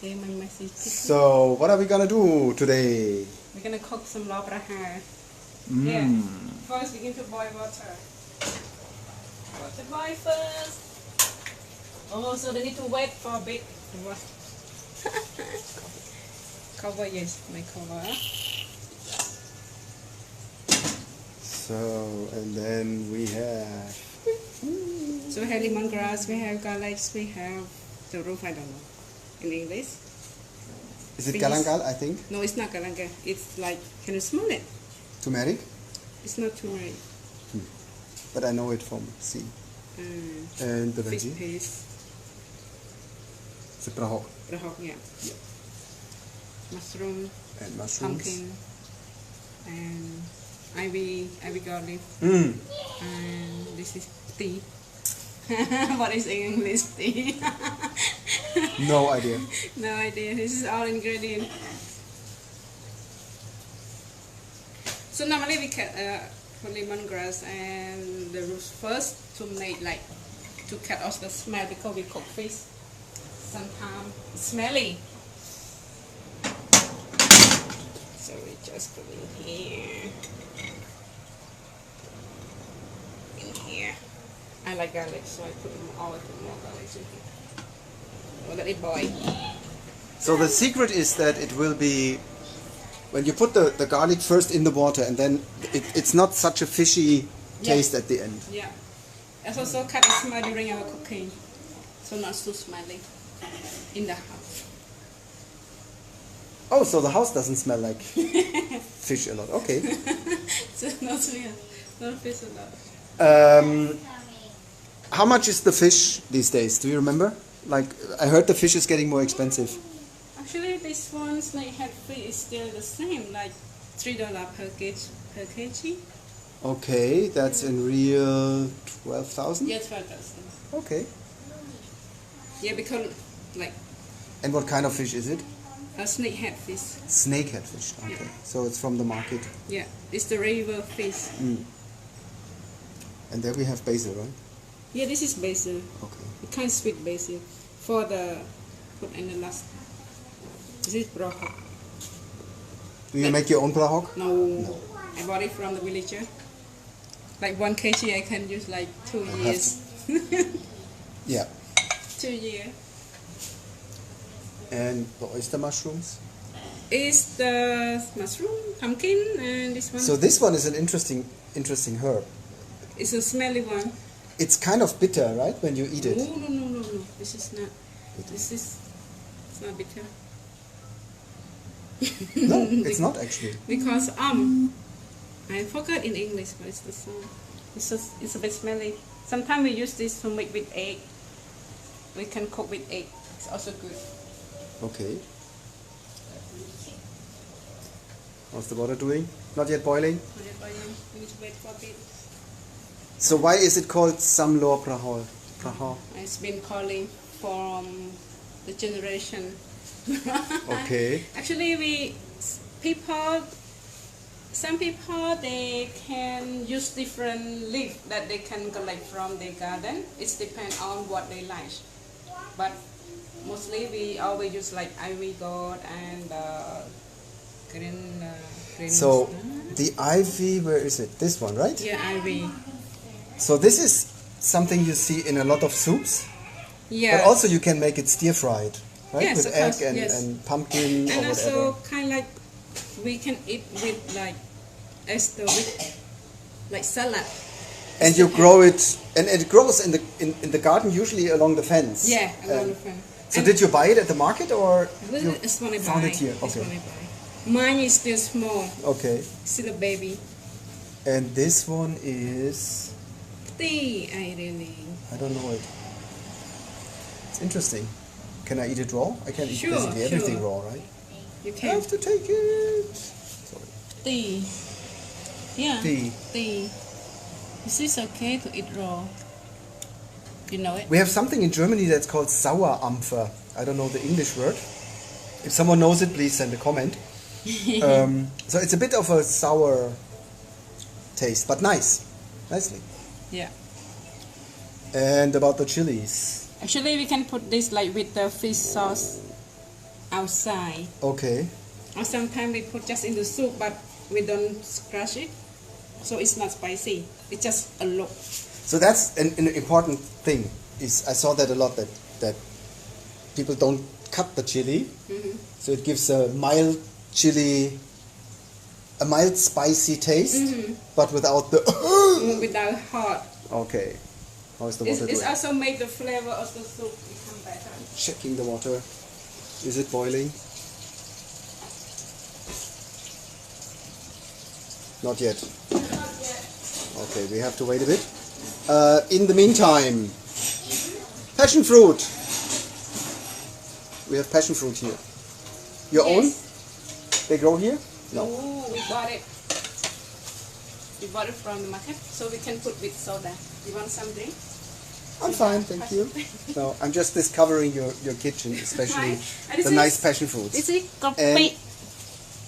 Okay, my message. So, what are we gonna do today? We're gonna cook some Samlor Prohar. Mm. Yeah. First, we need to boil water. Water boil first. Oh, so they need to wait for a bit. Cover, yes, my cover. So, and then we have... So we have lemongrass, we have garlic, we have the roof, I don't know, in English. Is it galangal, I think? No, it's not galangal. It's like, can you smell it? Turmeric? It's not turmeric. But I know it from sea. And the Fish veggie? paste. It's a prahok. Prahok, yeah. Mushroom. And mushrooms. Pumpkin. And ivy garlic. Mm. And this is tea. What is in English tea? No idea. No idea. This is all ingredient. So normally we cut lemongrass and the roots first to make like to cut off the smell because we cook fish. Sometimes smelly. So we just put in here. In here. I like garlic, so I put more garlic in here. Or let it boil. So the secret is that it will be, when you put the garlic first in the water and then it's not such a fishy taste at the end. Yeah. It's also cut the smell during our cooking. So not so smelly in the house. Oh, so the house doesn't smell like fish a lot. Okay. So not smell, not fish a lot. How much is the fish these days? Do you remember? Like, I heard the fish is getting more expensive. Actually, this one snakehead fish is still the same, like $3 per kg. Okay, that's in real 12,000? Yeah, 12,000. Okay. Yeah, because like And what kind of fish is it? a snakehead fish. Snakehead fish. Okay. Yeah. So it's from the market. Yeah, it's the river fish. And there we have basil, right? Yeah, this is basil. Okay. A kind of sweet basil for the put in the last. This is prahok. Do you make your own prahok? No, I bought it from the villager. Like 1 kg, I can use like 2 years. Yeah. 2 years. And the oyster mushrooms? Is the mushroom, pumpkin, and this one. So this one is an interesting herb. It's a smelly one. It's kind of bitter, right, when you eat it? No. This is not. This is. It's not bitter. No, it's not actually. Because I forgot in English, but it's the same. It's a bit smelly. Sometimes we use this to make with egg. We can cook with egg. It's also good. Okay. What's the water doing? Not yet boiling? We need to wait for a bit. So why is it called Samlor Prohar? Prohar. It's been calling from the generation. Okay. Actually, some people they can use different leaf that they can collect from their garden. It depends on what they like. But mostly we always use like ivy gourd and green. So the ivy, where is it? This one, right? Yeah, ivy. So this is something you see in a lot of soups. Yeah. But also you can make it stir fried, right? Yes, with of egg course, and, yes. and pumpkin And or whatever. also kind of like we can eat with like as the like salad. And you grow it, and it grows in the garden, usually along the fence. Yeah, along the fence. So did you buy it at the market or you It's one I buy. found it here? It's Okay. one I buy. Mine is still small. Okay. Still a baby. And this one is, Tea, I don't know it. It's interesting. Can I eat it raw? I can eat Sure, basically everything sure. raw, right? You I can. have to take it. Sorry. Tea. Yeah. Tea. Tea. This is okay to eat raw. You know it? We have something in Germany that's called Sauerampfer. I don't know the English word. If someone knows it, please send a comment. So it's a bit of a sour taste, but nicely. Yeah. And about the chilies. Actually, we can put this like with the fish sauce. outside. Okay. Or sometimes we put just in the soup, but we don't scratch it, so it's not spicy. It's just a look. So that's an important thing. Is I saw that a lot, that people don't cut the chili, so it gives a mild chili, a mild spicy taste, but without the without hot. Okay. How's the water It's doing? also make the flavor of the soup become better. Checking the water. Is it boiling? Not yet. Not yet. Okay, we have to wait a bit. In the meantime, passion fruit. We have passion fruit here. Your own? They grow here? No, we bought it. We bought it from the market, so we can put with soda. You want some drink? I'm fine, thank you. No, I'm just discovering your kitchen, especially And the nice passion fruits. This is And coffee.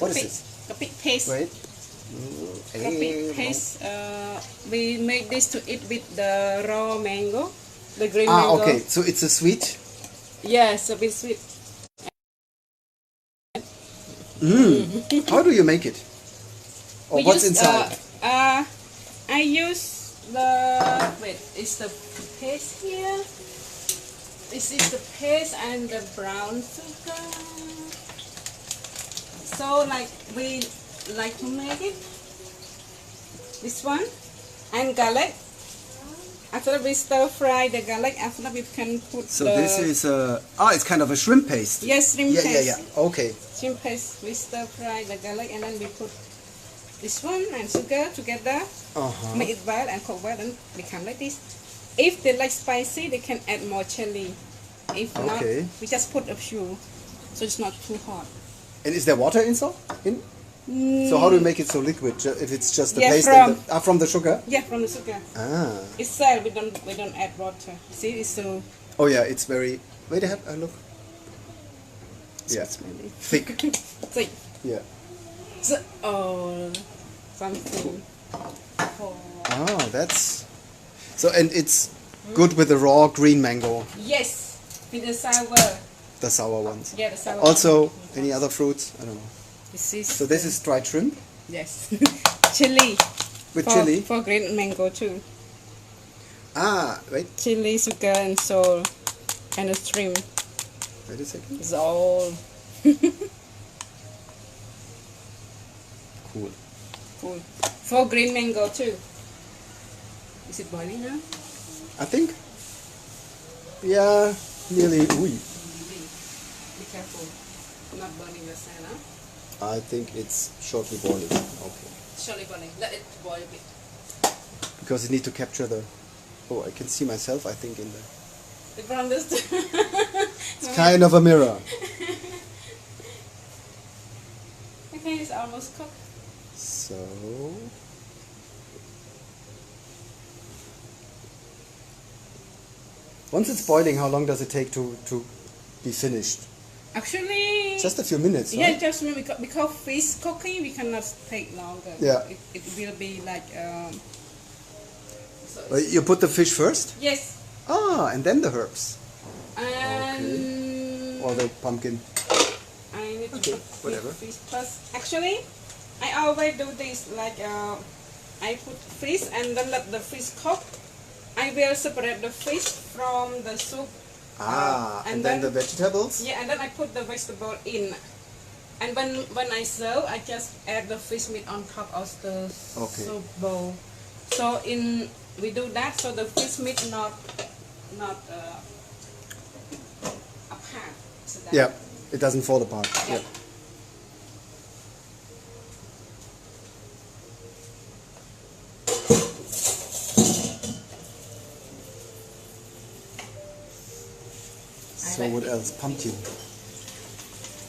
what is this? Coffee paste. Wait. Coffee paste. We make this to eat with the raw mango, the green mango. Okay. So it's a sweet. Yes, a bit sweet. How do you make it? Or We what's use, inside? I use it's the paste here. This is the paste and the brown sugar. So like we like to make it. This one and garlic. After we stir fry the garlic, after we can put So this is it's kind of a shrimp paste. yes, shrimp Yeah, paste. yeah. Okay. Shrimp paste. We stir fry the garlic and then we put this one and sugar together. Make it boil and cook well and become like this. If they like spicy, they can add more chili. If not, we just put a few, so it's not too hot. And is there water inside? So how do you make it so liquid? If it's just the paste from the sugar? Yeah, from the sugar. It's sad we don't add water. See, it's so. Oh yeah, it's very. Wait, look. Yeah, thick. Thick. Yeah. So, something. That's. So and it's good with the raw green mango. Yes, with the sour. The sour ones. Yeah, the sour. Also, any other fruits? I don't know. So this is dried shrimp? Yes. Chili. With chili? For green mango too. Wait. Chili, sugar and salt and a shrimp. Wait a second. It's all Cool. cool. For green mango too. Is it boiling now? I think. Yeah, nearly. Ooh. Be careful. Not burning yourself, huh? I think it's shortly boiling. Okay. Surely boiling. Let it boil a bit. Because you need to capture the. Oh, I can see myself. I think in the. The brown dust. It's kind of a mirror. Okay, it's almost cooked. So. Once it's boiling, how long does it take to be finished? Actually, Just a few minutes, yeah, right? just because fish cooking we cannot take longer. Yeah. It will be like. You put the fish first? Yes. And then the herbs. And Or the pumpkin. I need to put whatever. fish first. Actually, I always do this like I put fish and then let the fish cook. I will separate the fish from the soup. And then the vegetables? Yeah, and then I put the vegetable in. And when I serve, I just add the fish meat on top of the soup bowl. So we do that so the fish meat not apart. So that Yeah, it doesn't fall apart. Yeah. So what else? Pumpkin.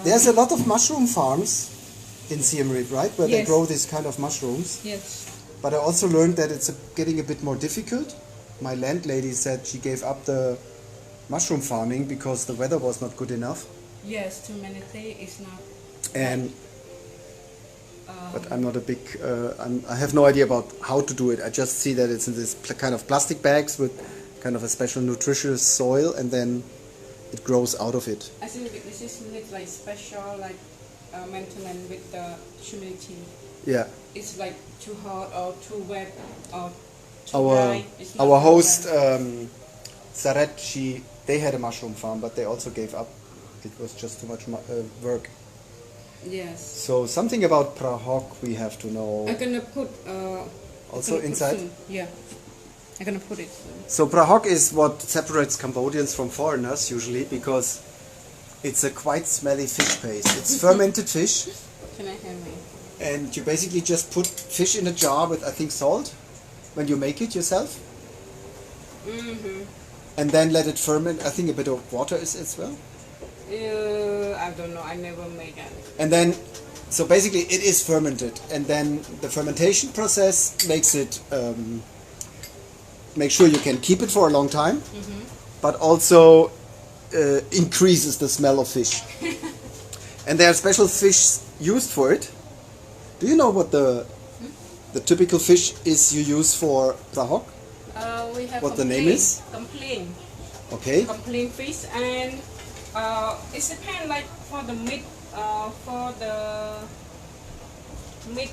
There's a lot of mushroom farms in Siem Reap, right? Where they grow this kind of mushrooms. Yes. But I also learned that it's getting a bit more difficult. My landlady said she gave up the mushroom farming because the weather was not good enough. Yes, humidity is not. And but I'm not a big. I have no idea about how to do it. I just see that it's in this kind of plastic bags with kind of a special nutritious soil, and then it grows out of it. I think this is like special like maintenance with the humidity. Yeah. It's like too hot or too wet or too Our dry. It's not our host proper. Saret, they had a mushroom farm, but they also gave up. It was just too much work. Yes. So something about prahok we have to know. I'm gonna put Also inside? Yeah. I'm gonna put it soon. So prahok is what separates Cambodians from foreigners usually, because it's a quite smelly fish paste. It's fermented fish, Can I have it? and you basically just put fish in a jar with, I think, salt when you make it yourself, and then let it ferment. I think a bit of water is as well. I don't know. I never make it. And then, so basically it is fermented, and then the fermentation process makes it, make sure you can keep it for a long time, but also increases the smell of fish. And there are special fish used for it. Do you know what the typical fish is you use for prahok? We have What the name is? Compline. Okay. Compline fish, and it depends. Like for the meat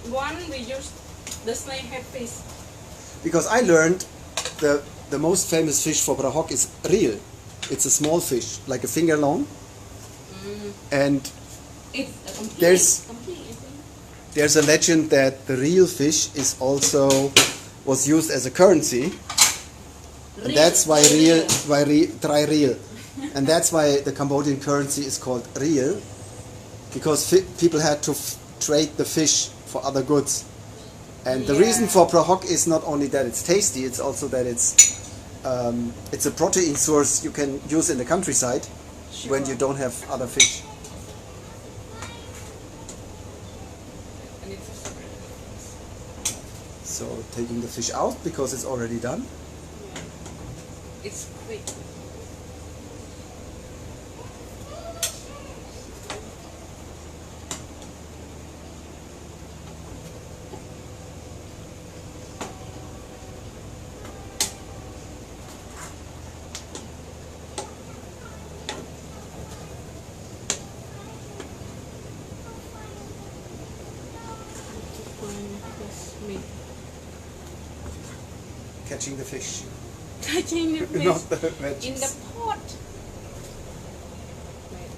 one, we use the snakehead fish. Because I learned the most famous fish for prahok is reel. It's a small fish, like a finger long, and It's a There's- complete, I think. there's a legend that the real fish is also was used as a currency, and that's why try real, and that's why the Cambodian currency is called real, because people had to trade the fish for other goods, and the reason for prahok is not only that it's tasty, it's also that it's a protein source you can use in the countryside when you don't have other fish. And it's a separate. So taking the fish out because it's already done. It's quick. Catching the fish. Touching the fish Not the veggies. in the pot. Wait.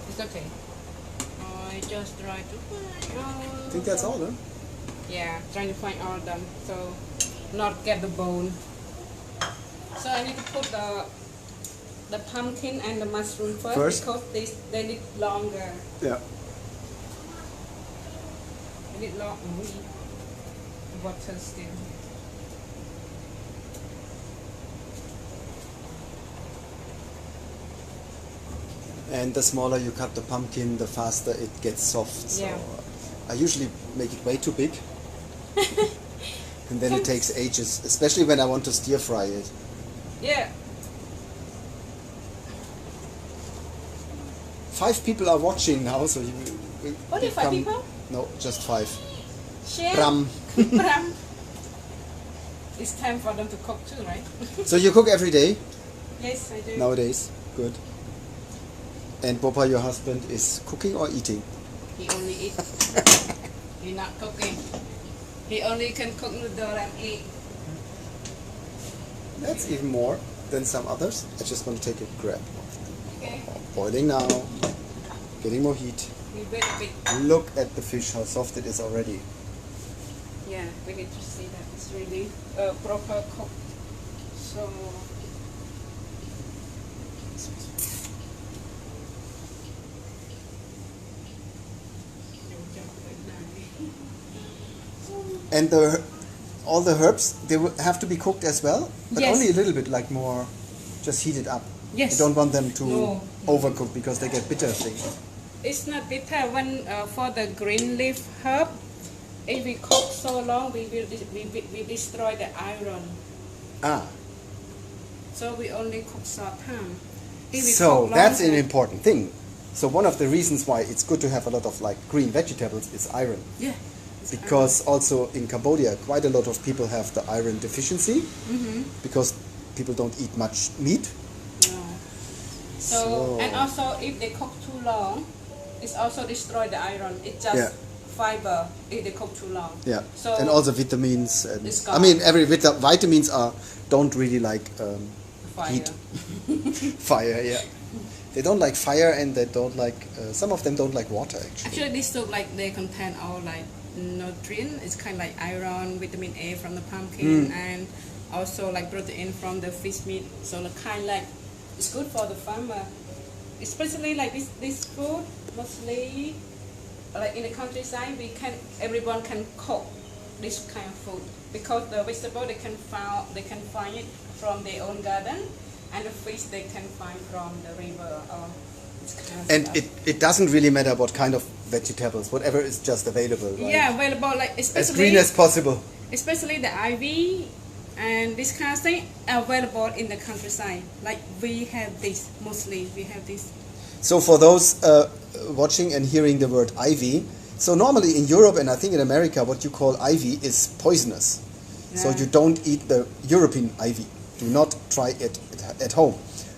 It's okay. I just try to find all. I think that's all, huh? Yeah, trying to find all of them, so not get the bone. So I need to put the pumpkin and the mushroom first. Because they need longer. Yeah. They need long water still. And the smaller you cut the pumpkin, the faster it gets soft. So Yeah. I usually make it way too big. And then it takes ages, especially when I want to stir fry it. Yeah. 5 people are watching now, so you Only 5 people? No, just 5. Chef. Bram. Bram. It's time for them to cook too, right? So you cook every day Yes, I do. nowadays? Good. And Bopa, your husband, is cooking or eating? He only eats. He's not cooking. He only can cook noodle and eat. That's even more than some others. I just want to take a grab. Okay. Boiling now. Getting more heat. We wait a bit. Look at the fish, how soft it is already. Yeah, we need to see that it's really proper cooked. So. And all the herbs, they will have to be cooked as well, but Yes. only a little bit, like more, just heat it up. Yes. You don't want them to No. overcook because they get bitter things. It's not bitter. When for the green leaf herb, if we cook so long, we destroy the iron. Ah, So we only cook short time. If we so cook that's long an time- important thing. So one of the reasons why it's good to have a lot of like green vegetables is iron. Yeah. because also in Cambodia quite a lot of people have the iron deficiency because people don't eat much meat. No. So and also if they cook too long, it's also destroy the iron. It's just fiber if they cook too long. Yeah. So and also vitamins. And it's I mean, every vitamins don't really like fire. heat. Fire, yeah. They don't like fire, and they don't like. Some of them don't like water. Actually, this soup they contain all like nutrient. It's kind of like iron, vitamin A from the pumpkin, and also like protein from the fish meat. So kind like it's good for the farmer, especially like this food mostly like in the countryside. Everyone can cook this kind of food because the vegetable they can find it from their own garden. And the fish they can find from the river or this kind of and stuff. it doesn't really matter what kind of vegetables, whatever is just available, right? Yeah, available like especially as green as possible. Especially the ivy and this kind of thing are available in the countryside. Like we have this mostly. We have this. So for those watching and hearing the word ivy, so normally in Europe and I think in America, what you call ivy is poisonous. Yeah. So you don't eat the European ivy. Do not try it at home.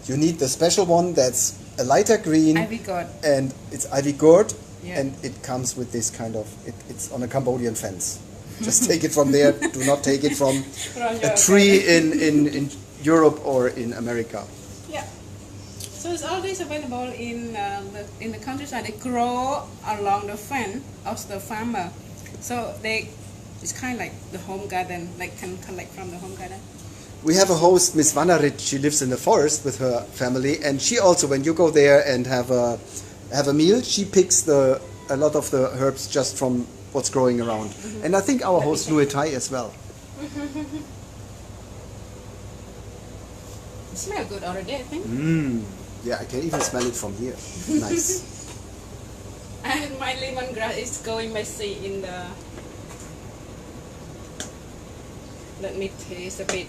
You need the special one that's a lighter green. Ivy gourd. And it's ivy gourd, yeah. And it comes with this kind of, it's on a Cambodian fence. Just take it from there. Do not take it from a tree in Europe or in America. Yeah. So it's always available in the countryside. They grow along the fence of the farmer. So it's kind of like the home garden, like can collect from the home garden. We have a host, Miss Vanarit. She lives in the forest with her family, and she also, when you go there and have a meal, she picks a lot of the herbs just from what's growing around. And I think our host Nuoi Thai as well. It smells good already, I think. Yeah, I can even smell it from here. Nice. And my lemongrass is going messy in the. Let me taste a bit.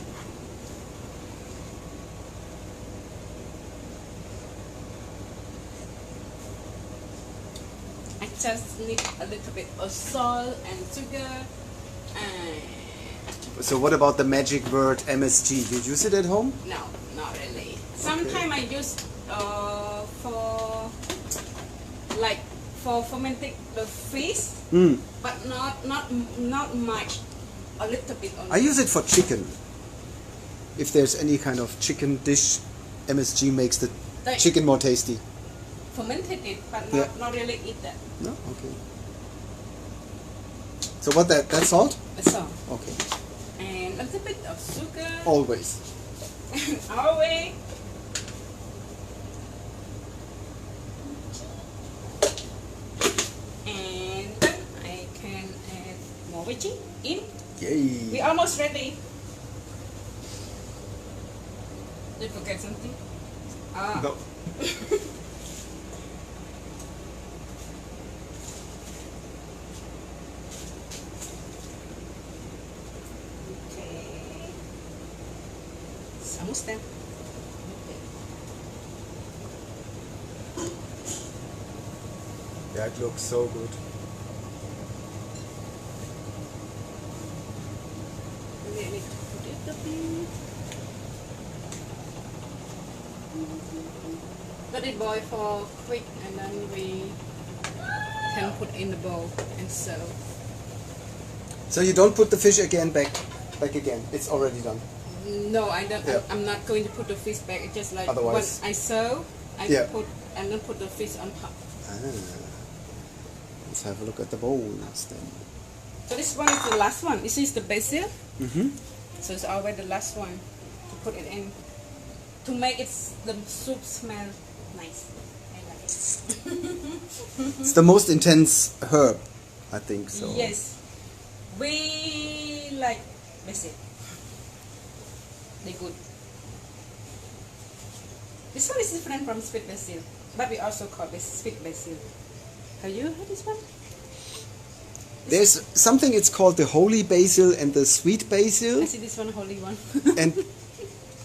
I just need a little bit of salt and sugar. So what about the magic word MSG? You use it at home? No, not really. Sometimes I use for fermenting the fish, but not much. A little bit only. I use it for chicken. If there's any kind of chicken dish, MSG makes the chicken more tasty. Fermented it, but not really eat that. No? Okay. So what that's salt? Salt. Okay. And a little bit of sugar. Always. Always. And then I can add more veggie in. Yay. We're almost ready. Did you forget something? No. Almost there. Yeah, it looks so good. We need to put it a bit. Let it boil for quick, and then we can put in the bowl and serve. So you don't put the fish again back again. It's already done. No, I don't. Yeah. I'm not going to put the fish back. It's just like Otherwise, when I serve, I put and then put the fish on top. Let's have a look at the bowls then. So this one is the last one. This is the basil. Mm-hmm. So it's always the last one to put it in to make the soup smell nice. I like it. It's the most intense herb, I think so. Yes, we like basil. They're good. This one is different from sweet basil, but we also call this sweet basil. Have you heard this one? There's something, it's called the holy basil and the sweet basil. I see this one holy one. And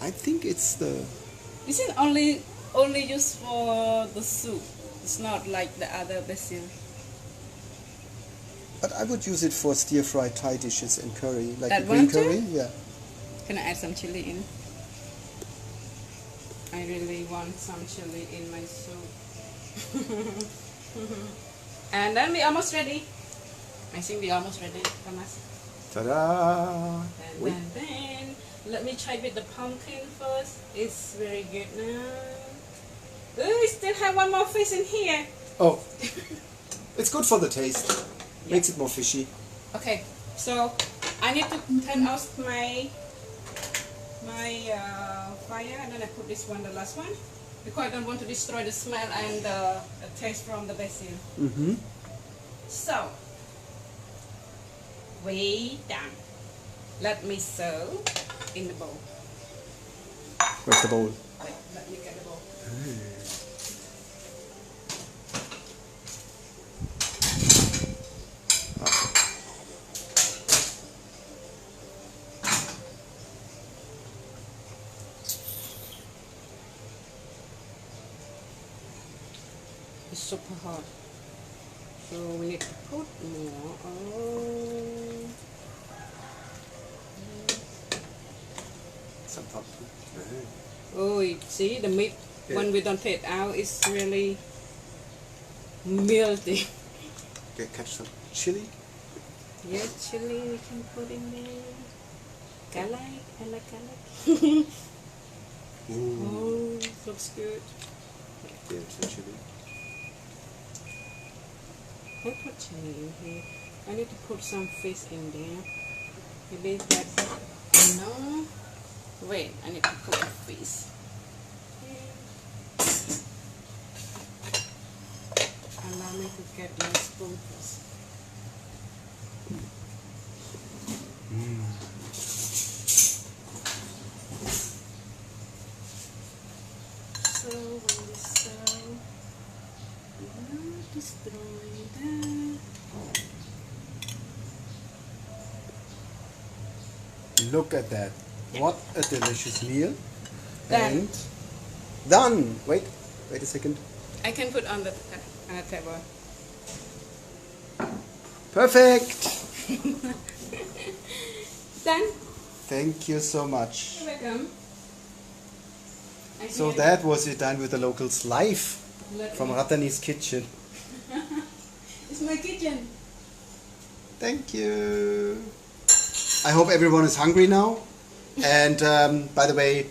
I think it's the... This is only used for the soup. It's not like the other basil. But I would use it for stir-fried Thai dishes and curry, like That the green one too? curry. Yeah. Can I add some chili in? I really want some chili in my soup. And then we're almost ready. I think we're almost ready, Thomas. Ta-da! And then let me try with the pumpkin first. It's very good now. Oh, we still have one more fish in here. Oh, it's good for the taste. Yeah. Makes it more fishy. Okay, so I need to turn off my fire, and then I put this one, the last one, because I don't want to destroy the smell and the taste from the basil. Mm-hmm. So we done. Let me serve in the bowl. Where's the bowl? Wait, let me get the bowl. It's super hot, so we need to put more. Some pumpkin. Oh, see the meat Yeah. when we don't take it out, it's really melty. Okay, catch some chili. Yeah, chili we can put in there. Garlic, I like garlic. Ooh. Oh, looks good. Yeah, some chili. I put chili in here. I need to put some fish in there. Maybe that's no. Wait, I need to put the fish. Allow me to get my spoon first. So when you serve, not destroy that. Look at that. What a delicious meal. Done. And done. Wait a second. I can put on the table. Perfect. Done. Thank you so much. You're welcome. So that was it, Dine with the Locals live from Rathany's kitchen. It's my kitchen. Thank you. I hope everyone is hungry now. And by the way,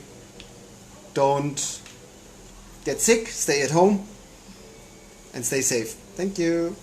don't get sick, stay at home, and stay safe. Thank you.